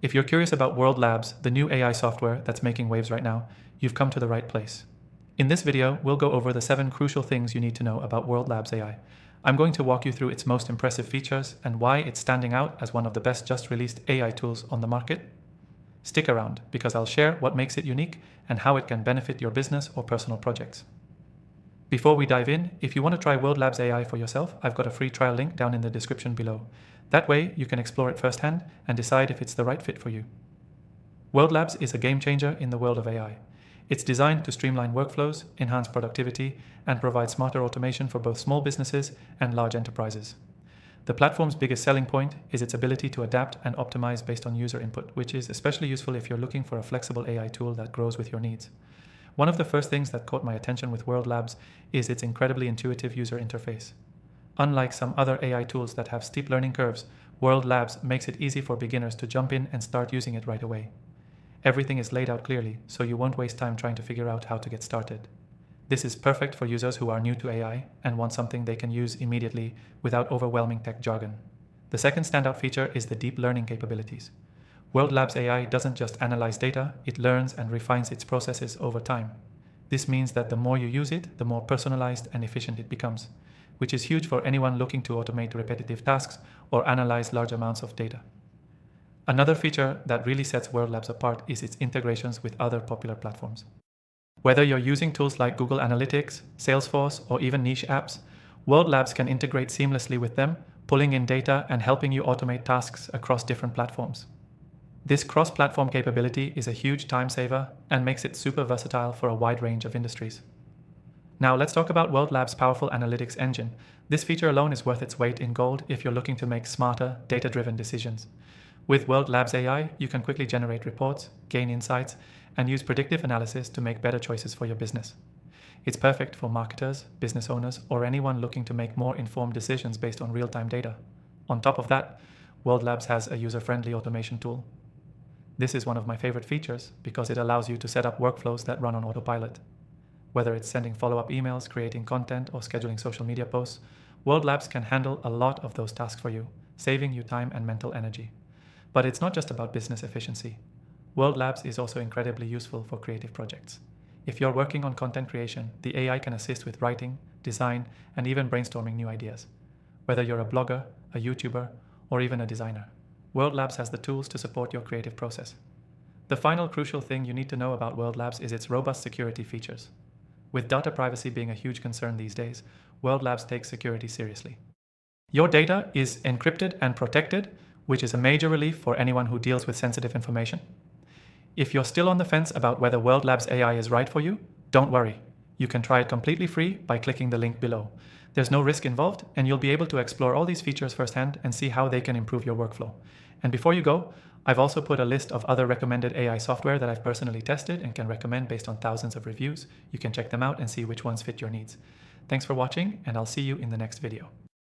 If you're curious about World Labs, the new AI software that's making waves right now, you've come to the right place. In this video, we'll go over the 7 crucial things you need to know about World Labs AI. I'm going to walk you through its most impressive features and why it's standing out as one of the best just released AI tools on the market. Stick around, because I'll share what makes it unique and how it can benefit your business or personal projects. Before we dive in, if you want to try World Labs AI for yourself, I've got a free trial link down in the description below. That way, you can explore it firsthand and decide if it's the right fit for you. World Labs is a game changer in the world of AI. It's designed to streamline workflows, enhance productivity, and provide smarter automation for both small businesses and large enterprises. The platform's biggest selling point is its ability to adapt and optimize based on user input, which is especially useful if you're looking for a flexible AI tool that grows with your needs. One of the first things that caught my attention with World Labs is its incredibly intuitive user interface. Unlike some other AI tools that have steep learning curves, World Labs makes it easy for beginners to jump in and start using it right away. Everything is laid out clearly, so you won't waste time trying to figure out how to get started. This is perfect for users who are new to AI and want something they can use immediately without overwhelming tech jargon. The second standout feature is the deep learning capabilities. World Labs AI doesn't just analyze data, it learns and refines its processes over time. This means that the more you use it, the more personalized and efficient it becomes, which is huge for anyone looking to automate repetitive tasks or analyze large amounts of data. Another feature that really sets World Labs apart is its integrations with other popular platforms. Whether you're using tools like Google Analytics, Salesforce, or even niche apps, World Labs can integrate seamlessly with them, pulling in data and helping you automate tasks across different platforms. This cross-platform capability is a huge time saver and makes it super versatile for a wide range of industries. Now let's talk about World Labs' powerful analytics engine. This feature alone is worth its weight in gold if you're looking to make smarter, data-driven decisions. With World Labs AI, you can quickly generate reports, gain insights, and use predictive analysis to make better choices for your business. It's perfect for marketers, business owners, or anyone looking to make more informed decisions based on real-time data. On top of that, World Labs has a user-friendly automation tool. This is one of my favorite features because it allows you to set up workflows that run on autopilot. Whether it's sending follow-up emails, creating content, or scheduling social media posts, World Labs can handle a lot of those tasks for you, saving you time and mental energy. But it's not just about business efficiency. World Labs is also incredibly useful for creative projects. If you're working on content creation, the AI can assist with writing, design, and even brainstorming new ideas. Whether you're a blogger, a YouTuber, or even a designer, World Labs has the tools to support your creative process. The final crucial thing you need to know about World Labs is its robust security features. With data privacy being a huge concern these days, World Labs takes security seriously. Your data is encrypted and protected, which is a major relief for anyone who deals with sensitive information. If you're still on the fence about whether World Labs AI is right for you, don't worry. You can try it completely free by clicking the link below. There's no risk involved, and you'll be able to explore all these features firsthand and see how they can improve your workflow. And before you go, I've also put a list of other recommended AI software that I've personally tested and can recommend based on thousands of reviews. You can check them out and see which ones fit your needs. Thanks for watching, and I'll see you in the next video.